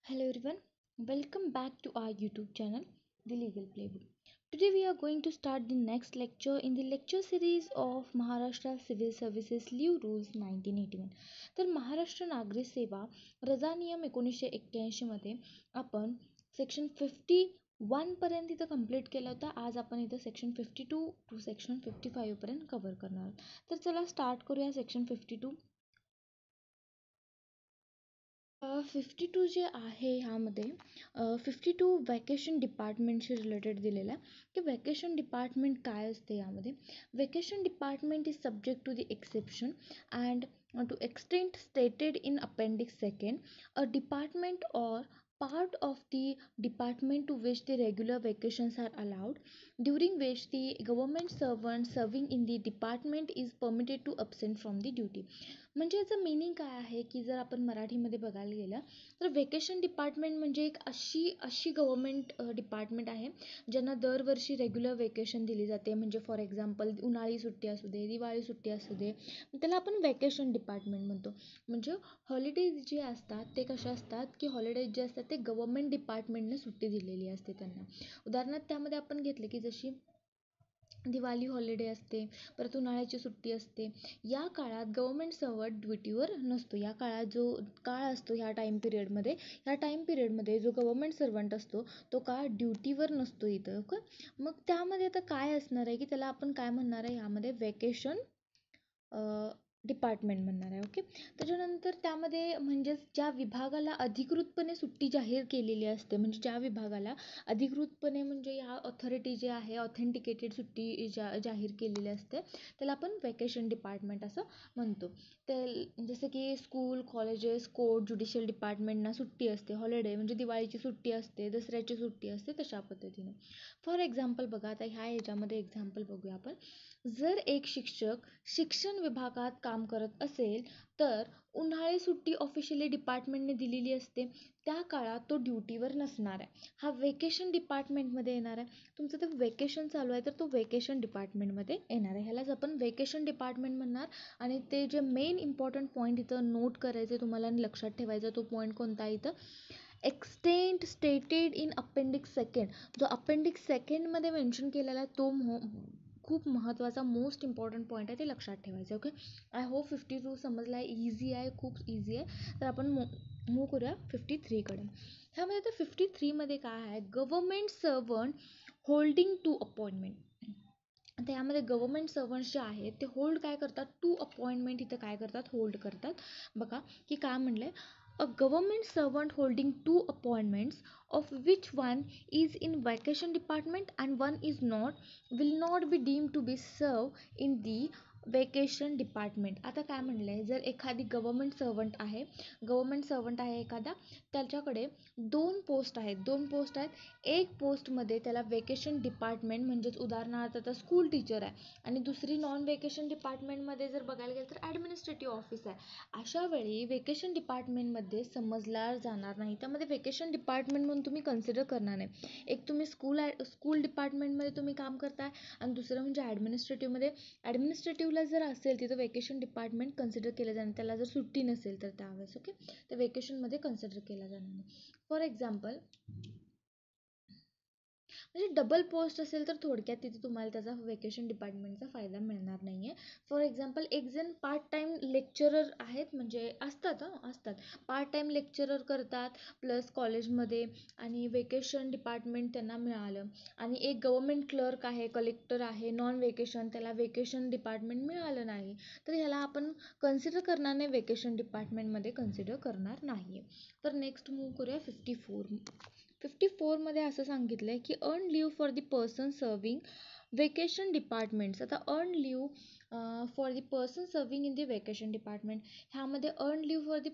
Hello everyone, welcome back to our YouTube channel, The Legal Playbook. Today we are going to start the next lecture in the lecture series of Maharashtra Civil Services Leave Rules 1981. तर महाराष्ट्र नागरी सेवा रजा नियम 1981 मध्ये आपण section 51 पर्यंत इथं complete केला होता. आज आपण इथं सेक्शन 52 टू सेक्शन 55 पर्यंत कव्हर करणार आहोत. तर चला स्टार्ट करूया सेक्शन 52. 52 जे आहे ह्यामध्ये 52 वॅकेशन डिपार्टमेंटशी रिलेटेड दिलेलं आहे की वॅकेशन डिपार्टमेंट काय असते. यामध्ये vacation department is subject to the exception and to extent stated in appendix 2 a department or part of the department to which the regular vacations are allowed during which the government servant serving in the department is permitted to absent from the duty. म्हणजे याचं meaning काय आहे की जर आपण मराठीमध्ये बघायला गेलं तर वेकेशन डिपार्टमेंट म्हणजे एक अशी गव्हर्मेंट डिपार्टमेंट आहे ज्यांना दरवर्षी रेग्युलर वेकेशन दिली जाते. म्हणजे फॉर एक्झाम्पल उन्हाळी सुट्टी असू दे, दिवाळी सुट्टी असू दे, त्याला आपण वेकेशन डिपार्टमेंट म्हणतो. म्हणजे हॉलिडेज जे असतात ते कसे असतात की हॉलिडेज जे असतात ते गव्हर्मेंट डिपार्टमेंटने सुट्टी दिलेली असते त्यांना. उदाहरणार्थ त्यामध्ये आपण घेतले की जशी दिवाळी हॉलिडे असते, परत उन्हाळ्याची सुट्टी असते. या काळात गव्हर्मेंट सर्वंट ड्युटीवर नसतो. या काळात जो काळ असतो ह्या टाईम पिरियडमध्ये जो गव्हर्मेंट सर्वंट असतो तो काळ ड्युटीवर नसतो इथं. ओके, मग त्यामध्ये आता काय असणार आहे की त्याला आपण काय म्हणणार आहे यामध्ये वेकेशन डिपार्टमेंट म्हणणार आहे. ओके, त्याच्यानंतर त्यामध्ये म्हणजेच ज्या विभागाला अधिकृतपणे सुट्टी जाहीर केलेली असते, म्हणजे ज्या विभागाला अधिकृतपणे म्हणजे ह्या ऑथॉरिटी जे आहे ऑथेंटिकेटेड सुट्टी जाहीर केलेली असते त्याला आपण वेकेशन डिपार्टमेंट असं म्हणतो. ते जसं की स्कूल, कॉलेजेस, कोर्ट, ज्युडिशियल डिपार्टमेंटना सुट्टी असते, हॉलिडे म्हणजे दिवाळीची सुट्टी असते, दसऱ्याची सुट्टी असते, तशा पद्धतीने. फॉर एक्झाम्पल बघा, आता ह्या ह्याच्यामध्ये एक्झाम्पल बघूया आपण. जर एक शिक्षक शिक्षण विभागात काम करत असेल तर उन्हाळी सुट्टी ऑफिशियली डिपार्टमेंटने दिलेली असते. त्या काळात तो ड्युटीवर नसणार आहे. हा वेकेशन डिपार्टमेंटमध्ये येणार आहे. तुमचं ते वेकेशन चालू आहे तर तो वेकेशन डिपार्टमेंटमध्ये येणार आहे. ह्यालाच आपण वेकेशन डिपार्टमेंट म्हणणार. आणि ते जे मेन इम्पॉर्टंट पॉईंट इथं नोट करायचे तुम्हाला आणि लक्षात ठेवायचा तो पॉईंट कोणता आहे इथं, एक्सटेंट स्टेटेड इन अपेंडिक्स 2. जो अपेंडिक्स 2 मध्ये मेन्शन केलेला आहे तो खूप महत्त्वाचा मोस्ट इम्पॉर्टंट पॉईंट आहे, ते लक्षात ठेवायचं. ओके, आय होप 52 समजला आहे. इझी आहे, खूप इझी आहे. तर आपण मूव करूया 53कडे. ह्यामध्ये आता 53मध्ये काय आहे, government servant holding two appointment. आता यामध्ये गव्हर्मेंट सर्वंट्स जे आहेत ते होल्ड काय करतात, टू अपॉइंटमेंट इथं काय करतात, होल्ड करतात. बघा की काय म्हणलं आहे, a government servant holding two appointments of which one is in vacation department and one is not will not be deemed to be served in the vacation department. आता काय म्हणलं आहे, जर एखादी गव्हर्मेंट सर्वंट आहे एखादा, त्याच्याकडे दोन पोस्ट आहेत. एक पोस्टमध्ये त्याला वेकेशन डिपार्टमेंट म्हणजेच उदाहरणार्थ आता स्कूल टीचर आहे आणि दुसरी नॉन वेकेशन डिपार्टमेंटमध्ये जर बघायला गेलं तर ॲडमिनिस्ट्रेटिव्ह ऑफिस आहे. अशा वेळी वेकेशन डिपार्टमेंटमध्ये समजला जाणार नाही, त्यामध्ये वेकेशन डिपार्टमेंट म्हणून तुम्ही कन्सिडर करणार नाही. एक तुम्ही स्कूल डिपार्टमेंटमध्ये तुम्ही काम करताय आणि दुसरं म्हणजे ॲडमिनिस्ट्रेटिव्हला जर असेल तिथं वेकेशन डिपार्टमेंट कन्सिडर केलं जाणार, त्याला जर सुट्टी नसेल तर त्यावेळेस. ओके, तर वेकेशनमध्ये कन्सिडर केला जाणार नाही. फॉर एक्झाम्पल म्हणजे डबल पोस्ट असेल तर थोडक्यात तिथे तुम्हाला त्याचा वेकेशन डिपार्टमेंटचा फायदा मिळणार नाही आहे. फॉर एक्झाम्पल एक जण पार्ट टाईम लेक्चरर आहेत, म्हणजे असतात पार्ट टाईम लेक्चरर करतात प्लस कॉलेजमध्ये आणि वेकेशन डिपार्टमेंट त्यांना मिळालं. आणि एक गव्हर्मेंट क्लर्क आहे, कलेक्टर आहे, नॉन वेकेशन, त्याला वेकेशन डिपार्टमेंट मिळालं नाही, तर ह्याला आपण कन्सिडर करणार नाही, वेकेशन डिपार्टमेंटमध्ये कन्सिडर करणार नाही. तर नेक्स्ट मूव करूया 54मध्ये असं सांगितलं आहे की earn leave for the person serving vacation departments. आता earn leave for the person serving in the vacation department, ह्यामध्ये earn leave for the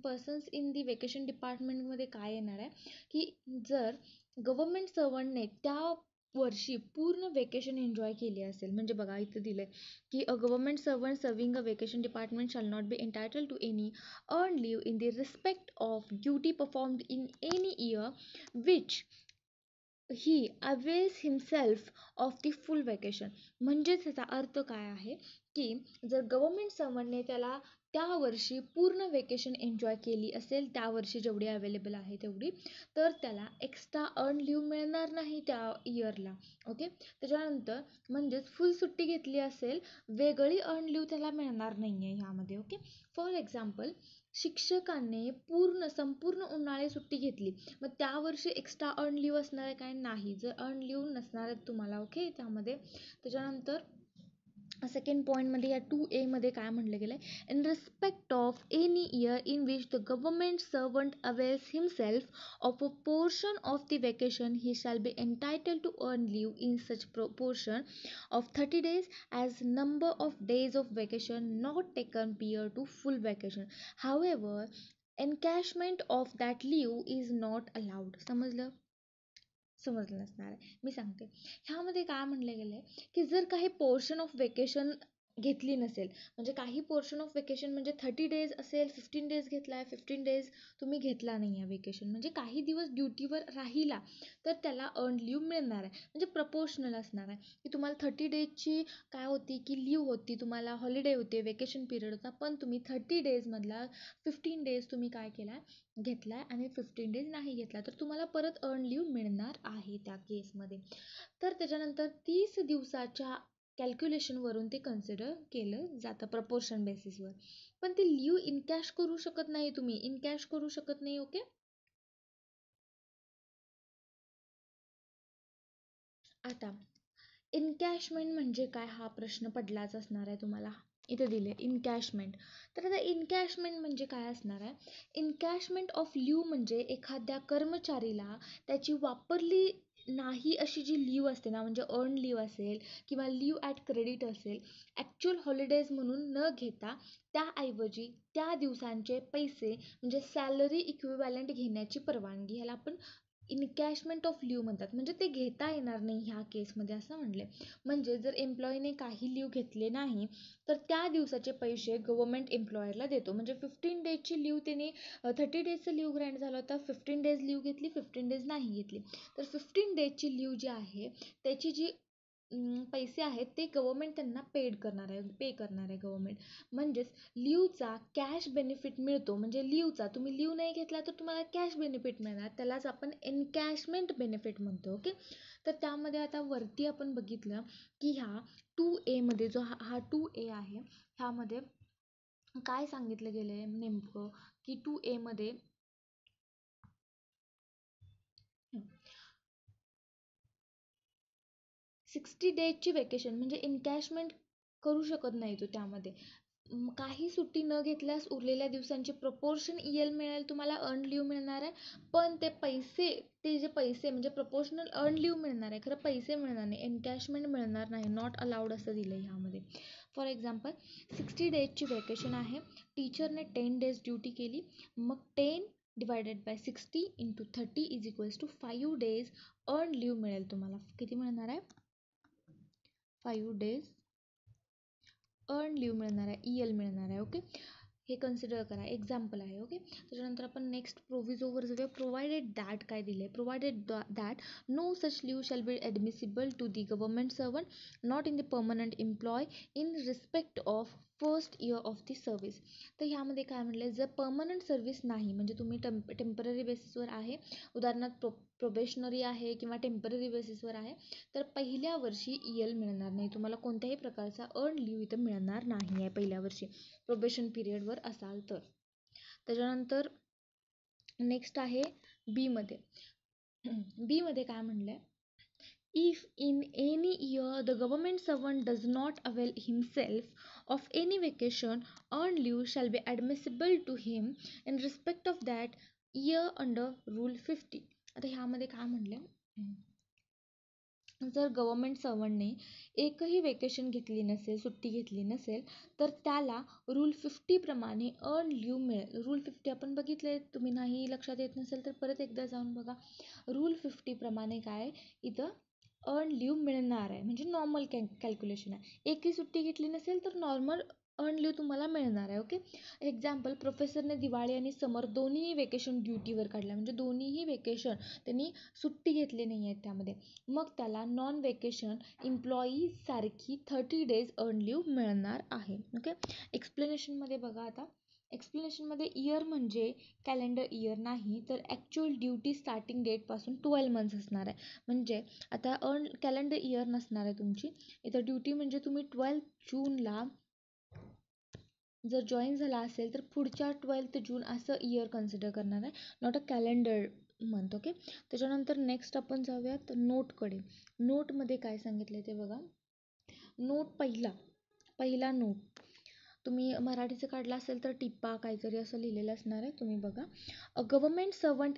persons in the vacation डिपार्टमेंटमध्ये काय येणार आहे की जर गव्हर्मेंट सर्वंटने त्या वर्षी पूर्ण वेकेशन एन्जॉय केली असेल, म्हणजे बघा इथं दिलं आहे की a government servant serving a vacation department shall not be entitle to any earned leave in the respect of duty performed in any year which he avails himself of the full vacation. म्हणजेच ह्याचा अर्थ काय आहे की जर government सर्वंटने त्याला त्या वर्षी पूर्ण वेकेशन एन्जॉय केली असेल, त्या वर्षी जेवढी अवेलेबल आहे तेवढी, तर त्याला एक्स्ट्रा अर्न लीव मिळणार नाही त्या इयरला. ओके. त्याच्यानंतर म्हणजेच फुल सुट्टी घेतली असेल, वेगळी अर्न लीव त्याला मिळणार नाही आहे ह्यामध्ये. ओके. फॉर एक्झाम्पल, शिक्षकाने संपूर्ण उन्हाळी सुट्टी घेतली, मग त्या वर्षी एक्स्ट्रा अर्न लीव असणार आहे काय? नाही. जर अर्न लीव नसणार आहेत तुम्हाला. ओके. त्यामध्ये त्याच्यानंतर सेकंड पॉईंटमध्ये या 2A मध्ये काय म्हटलं गेलं आहे? In respect of any year in which the government servant avails himself of a portion of the vacation he shall be entitle to earn leave in such proportion of 30 days as number of days of vacation not taken prior to full vacation. However, encashment of that leave is not allowed. समजलं नसणार आहे. मी सांगते. ह्यामध्ये काय म्हटलं गेलं आहे की जर काही पोर्शन ऑफ वेकेशन घेतली नसेल, म्हणजे काही पोर्शन ऑफ वेकेशन म्हणजे 30 डेज असेल, 15 डेज घेतला आहे, 15 डेज तुम्ही घेतला नाही आहे वेकेशन, म्हणजे काही दिवस ड्युटीवर राहिला तर त्याला अर्न लीव मिळणार आहे. म्हणजे प्रपोर्शनल असणार आहे की तुम्हाला 30 डेजची काय होती की लीव होती, तुम्हाला हॉलिडे होते, वेकेशन पिरियड होता, पण तुम्ही 30 डेजमधला 15 डेज तुम्ही काय केला आहे, घेतला आहे आणि 15 डेज नाही घेतला, तर तुम्हाला परत अर्न लीव मिळणार आहे त्या केसमध्ये. तर त्याच्यानंतर 30 दिवसाच्या कॅल्क्युलेशनवरून ते कन्सिडर केलं जातं प्रपोर्शन बेसिसवर. पण ते लीव इनकॅश करू शकत नाही, तुम्ही इनकॅश करू शकत नाही. ओके. आता इनकॅशमेंट म्हणजे काय, हा प्रश्न पडलाच असणार आहे तुम्हाला. इथे दिले इनकॅशमेंट. तर आता इनकॅशमेंट म्हणजे काय असणार आहे? इनकॅशमेंट ऑफ लीव म्हणजे एखाद्या कर्मचारीला त्याची वापरली नाही अशी जी लीव असते ना, म्हणजे अर्न लीव असेल किंवा लीव ॲट क्रेडिट असेल, ॲक्च्युअल हॉलिडेज म्हणून न घेता त्याऐवजी त्या दिवसांचे पैसे म्हणजे सॅलरी इक्विवॅलंट घेण्याची परवानगी, ह्याला आपण इनकॅशमेंट ऑफ लीव म्हणतात. म्हणजे ते घेता येणार नाही ह्या केसमध्ये असं म्हणले. म्हणजे जर एम्प्लॉईने काही लीव घेतले नाही तर त्या दिवसाचे पैसे गव्हर्नमेंट एम्प्लॉयरला देतो. म्हणजे 15 डेजची लीव त्यांनी 30 डेजचं लीव ग्रँट झालं होतं, 15 डेज लीव घेतली, 15 डेज नाही घेतली, तर 15 डेजची लीव जी आहे त्याची जी पैसे आहेत ते गव्हर्नमेंट त्यांना पे करणार आहे गव्हर्नमेंट. म्हणजेच लीवचा कॅश बेनिफिट मिळतो. म्हणजे लीवचा तुम्ही लीव नाही घेतला तर तुम्हाला कॅश बेनिफिट मिळणार, त्यालाच आपण एनकॅशमेंट बेनिफिट म्हणतो. ओके. तर त्यामध्ये आता वरती आपण बघितलं की ह्या 2A मध्ये जो हा 2A आहे, ह्यामध्ये काय सांगितलं गेलं आहे नेमकं की 2A मध्ये 60 डेजची वेकेशन म्हणजे इनकॅशमेंट करू शकत नाही तो. त्यामध्ये काही सुट्टी न घेतल्यास उरलेल्या दिवसांची प्रपोर्शन EL मिळेल, तुम्हाला अर्न लीव मिळणार आहे. पण ते जे पैसे म्हणजे प्रपोर्शनल अर्न लीव मिळणार आहे, खरं पैसे मिळणार नाही, एनकॅशमेंट मिळणार नाही, नॉट अलाउड असं दिलं आहे ह्यामध्ये. फॉर एक्झाम्पल, 60 डेजची वेकेशन आहे, टीचरने 10 डेज ड्युटी केली, मग 10 divided by 60 into 30 is equals to 5 days earn leave मिळेल तुम्हाला. किती मिळणार आहे? 5 डेज अर्न लीव मिळणार आहे, EL मिळणार आहे. ओके. हे कन्सिडर करा, एक्झाम्पल आहे. ओके. त्याच्यानंतर आपण नेक्स्ट प्रोव्हिजोवर जाऊया. प्रोव्हायडेड दॅट काय दिले आहे? Provided that no such leave shall be admissible to the government servant not in the permanent employ in respect of first year of the service. तर ह्यामध्ये काय म्हटलं आहे, जर परमनंट सर्व्हिस नाही, म्हणजे तुम्ही टेम्पररी बेसिसवर आहे, उदाहरणार्थ प्रोबेशनरी आहे किंवा टेम्पररी बेसिसवर आहे, तर पहिल्या वर्षी EL मिळणार नाही तुम्हाला, कोणत्याही प्रकारचा अर्न लीव इथं मिळणार नाही आहे पहिल्या वर्षी, प्रोबेशन पिरियडवर असाल तर. त्याच्यानंतर नेक्स्ट आहे बी मध्ये. बी मध्ये काय म्हणलं आहे? If in any year the government servant does not avail himself of any vacation, earned leave shall be admissible to him in respect of that year under Rule 50. आता ह्यामध्ये काय म्हणलं, जर गव्हर्नमेंट सर्वंटने एकही वेकेशन घेतली नसेल, सुट्टी घेतली नसेल, तर त्याला रूल 50 प्रमाणे अर्न लीव मिळेल. रूल 50 आपण बघितले, तुम्ही नाही लक्षात येत नसेल तर परत एकदा जाऊन बघा. रूल 50 प्रमाणे काय इथं अर्न लीव मिळणार आहे, म्हणजे नॉर्मल कॅल्क्युलेशन आहे. एकही सुट्टी घेतली नसेल तर नॉर्मल अर्न लिव्ह तुम्हाला मिळणार आहे. ओके, एक्झाम्पल, प्रोफेसरने दिवाळी आणि समर दोन्ही वेकेशन ड्युटीवर काढल्या, म्हणजे दोन्हीही वेकेशन त्यांनी सुट्टी घेतली नाही आहे त्यामध्ये, मग त्याला नॉन वेकेशन इम्प्लॉई सारखी 30 days अर्न लिव्ह मिळणार आहे. ओके, एक्सप्लेनेशनमध्ये बघा आता. एक्सप्लेनेशनमध्ये इयर म्हणजे कॅलेंडर इयर नाही, तर ॲक्च्युअल ड्युटी स्टार्टिंग डेटपासून 12 months असणार आहे. म्हणजे आता कॅलेंडर इयर नसणार आहे तुमची इथं. ड्युटी म्हणजे तुम्ही 12 जूनला जर जॉईन झाला असेल तर पुढच्या 12 जून असं इयर कन्सिडर करणार आहे, not a calendar month. Okay, त्याच्यानंतर नेक्स्ट आपण जाऊयात नोटकडे. नोटमध्ये काय सांगितलं ते बघा. नोट पहिला नोट तुम्ही मराठीचं काढला असेल तर टिप्पा काहीतरी असं लिहिलेलं असणार आहे, तुम्ही बघा. A government servant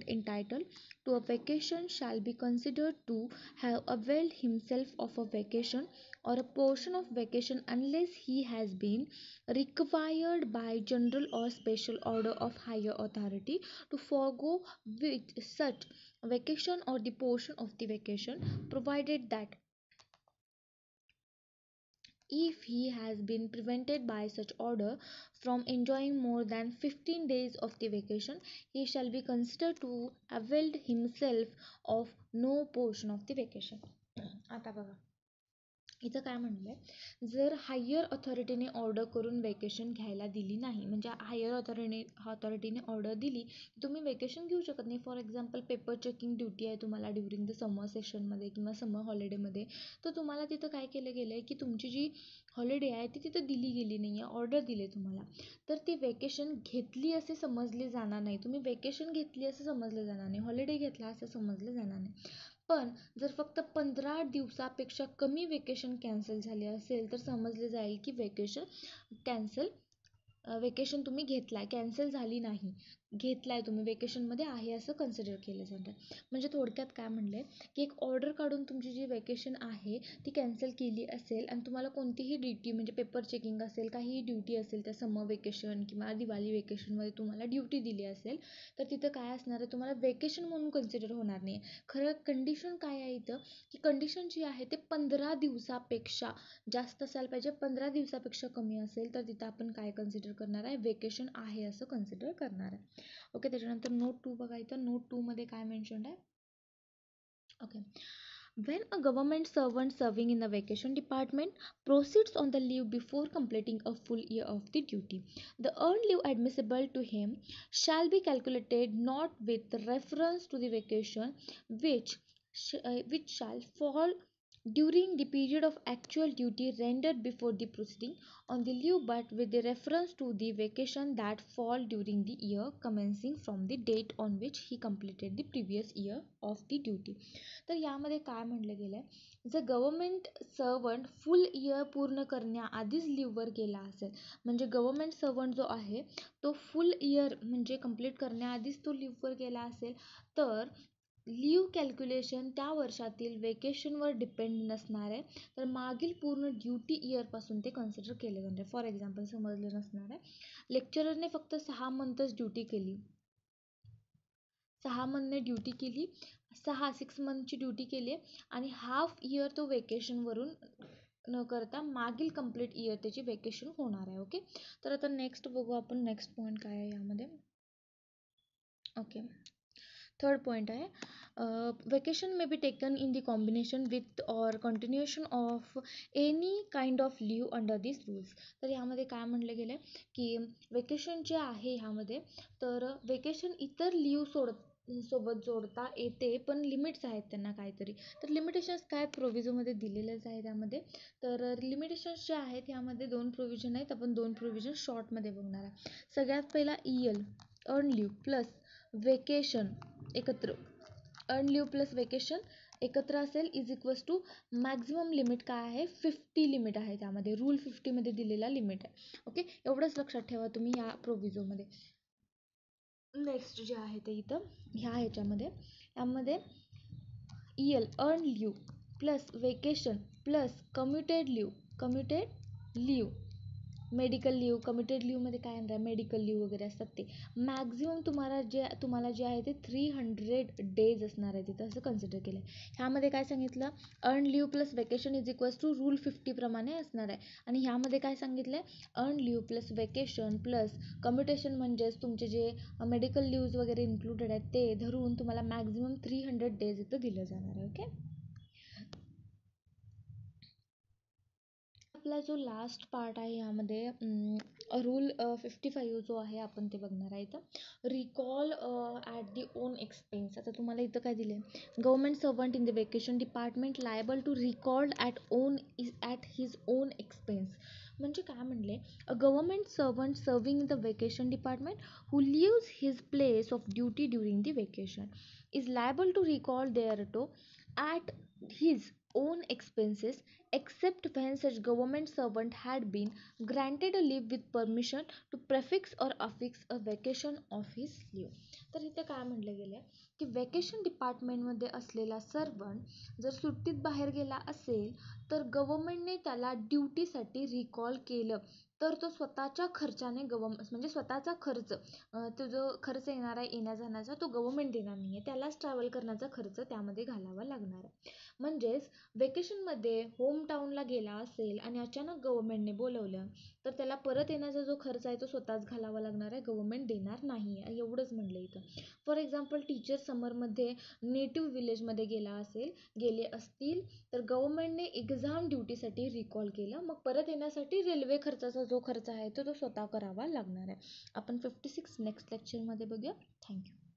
entitle to a vacation shall be considered to have availed himself of a vacation or a portion of vacation unless he has been required by general or special order of higher authority to forego with such vacation or the portion of the vacation, provided that if he has been prevented by such order from enjoying more than 15 days of the vacation, he shall be considered to availed himself of no portion of the vacation. आता बघा इथं काय म्हणलं आहे, जर higher ऑथॉरिटीने order करून vacation घ्यायला दिली नाही, म्हणजे हायर ऑथॉरिटीने ऑर्डर दिली की तुम्ही वेकेशन घेऊ शकत नाही. For example, paper checking duty आहे तुम्हाला ड्युरिंग द समर सेशनमध्ये किंवा समर हॉलिडेमध्ये, तर तुम्हाला तिथं काय केलं गेलं आहे की तुमची जी हॉलिडे आहे ती तिथं दिली गेली नाही आहे, ऑर्डर दिले तुम्हाला, तर ती वेकेशन घेतली असे समजले जाणार नाही. तुम्ही वेकेशन घेतली असं समजलं जाणार नाही, हॉलिडे घेतला असं समजलं जाणार नाही. पण जर फक्त 15 दिवसापेक्षा कमी वेकेशन कॅन्सल झाले असेल तर समजले जाईल की वेकेशन तुम्ही घेतलाय, कॅन्सल झाली नाही, घेतलाय तुम्ही, वेकेशनमध्ये आहे असं कन्सिडर केलं जातं. म्हणजे थोडक्यात काय म्हणलंय की एक ऑर्डर काढून तुमची जी वेकेशन आहे ती कॅन्सल केली असेल आणि तुम्हाला कोणतीही ड्युटी म्हणजे पेपर चेकिंग असेल, काहीही ड्युटी असेल त्या समर वेकेशन किंवा दिवाळी वेकेशनमध्ये तुम्हाला ड्युटी दिली असेल तर तिथं काय असणार आहे, तुम्हाला वेकेशन म्हणून कन्सिडर होणार नाही. खरं कंडिशन काय आहे इथं की कंडिशन जी आहे ते 15 दिवसापेक्षा जास्त असायला पाहिजे, 15 दिवसापेक्षा कमी असेल तर तिथं आपण काय कन्सिडर करणार आहे, वेकेशन आहे असं कन्सिडर करणार आहे. ओके, त्याच्यानंतर नोट 2 बघायचं. नोट 2 मध्ये काय मेन्शन आहे. Okay, when a government servant serving in the vacation department proceeds on the leave before completing a full year of the duty, the earned leave admissible to him shall be calculated not with reference to the vacation which shall fall during the period of actual duty rendered before the proceeding on the leave, but with the reference to the vacation that fall during the year commencing from the date on which he completed the previous year of the duty. तर यामध्ये काय म्हटलं गेलं आहे, जर government servant फुल year पूर्ण करण्याआधीच लीववर गेला असेल, म्हणजे गव्हर्मेंट सर्वंट जो आहे तो फुल इयर म्हणजे कंप्लीट करण्याआधीच तो लीववर गेला असेल तर लीव कॅल्क्युलेशन त्या वर्षातील वेकेशनवर डिपेंड नसणार आहे, तर मागील पूर्ण ड्युटी इयरपासून ते कन्सिडर केले जाणार. फॉर एक्झाम्पल समजलं नसणार आहे, लेक्चररने फक्त 6 मंथच ड्युटी केली, 6 मंथने ड्युटी केली, 6 मंथची ड्युटी केली आणि हाफ इयर तो वेकेशनवरून न करता मागील कंप्लीट इयर त्याची वेकेशन होणार आहे. ओके, तर आता नेक्स्ट बघू आपण, नेक्स्ट पॉईंट काय आहे यामध्ये. ओके, थर्ड पॉईंट आहे, vacation may be taken in the combination with or continuation of any kind of leave under this rules. तर यामध्ये काय म्हटलं गेलं आहे की वेकेशन जे आहे ह्यामध्ये, तर वेकेशन इतर लीव सोबत जोडता येते, पण लिमिट्स आहेत त्यांना काहीतरी. तर लिमिटेशन्स काय प्रोव्हिजनमध्ये दिलेलेच आहे त्यामध्ये. तर लिमिटेशन्स जे आहेत यामध्ये 2 प्रोव्हिजन आहेत, आपण 2 प्रोव्हिजन शॉर्टमध्ये बघणार आहे. सगळ्यात पहिला EL earn leave plus vacation एकत्र, अर्न लीव प्लस वेकेशन एकत्र असेल is equals to maximum limit काय आहे, 50 लिमिट आहे त्यामध्ये, रूल 50 मध्ये दिलेला लिमिट आहे. ओके, एवढंच लक्षात ठेवा तुम्ही या प्रोव्हिजोमध्ये. नेक्स्ट जे आहे ते इथं ह्याच्यामध्ये यामध्ये EL earn leave plus vacation plus commuted leave medical leave, committed लीव्हमध्ये काय येणार आहे, मेडिकल लीव्ह वगैरे असतात ते. मॅक्झिमम तुम्हाला जे आहे ते 300 डेज असणार आहे तिथं, असं कन्सिडर केलं आहे. ह्यामध्ये काय सांगितलं, earn leave plus vacation is equals to rule 50 प्रमाणे असणार आहे. आणि ह्यामध्ये काय सांगितलं आहे, earn leave plus vacation plus commutation म्हणजेच तुमचे जे मेडिकल लीव्ज वगैरे इन्क्लुडेड आहेत ते धरून तुम्हाला मॅक्झिमम 300 डेज इथं दिलं जाणार आहे. ओके. आपला जो लास्ट पार्ट आहे यामध्ये रूल 55 जो आहे आपण ते बघणार आहे. इथं recall at the own expense. आता तुम्हाला इथं काय दिलं आहे, government servant in the vacation department liable to recalled at his own expense. म्हणजे काय म्हणले, a government servant serving in the vacation department who leaves his place of duty during the vacation is liable to recall thereto at his own expenses except when such government servant had been granted a leave with permission to prefix or affix a vacation of his leave. तर इथे काय म्हटलं गेलं की vacation डिपार्टमेंटमध्ये असलेला servant जर सुट्टीत बाहेर गेला असेल तर गव्हर्नमेंटने त्याला ड्युटीसाठी रिकॉल केलं तर तो स्वतःच्या खर्चाने म्हणजे स्वतःचा खर्च, तो जो खर्च येणार आहे येण्या जाण्याचा तो गव्हर्नमेंट देणार नाही आहे, त्यालाच ट्रॅव्हल करण्याचा खर्च त्यामध्ये घालावा लागणार आहे. म्हणजेच वेकेशनमध्ये होम टाऊनला गेला असेल आणि अचानक गव्हर्नमेंटने बोलवलं तर त्याला परत येण्याचा जो खर्च आहे तो स्वतःच घालावा लागणार आहे, गव्हर्नमेंट देणार नाही आहे, एवढंच म्हणलं इथं. फॉर एक्झाम्पल टीचर समरमध्ये नेटिव्ह विलेजमध्ये गेले असतील तर गव्हर्नमेंटने एक्झाम ड्युटीसाठी रिकॉल केलं, मग परत येण्यासाठी रेल्वे खर्चाचा जो खर्च आहे तो स्वतः करावा लागणार आहे. आपण 56 नेक्स्ट लेक्चरमध्ये बघूया. थँक्यू.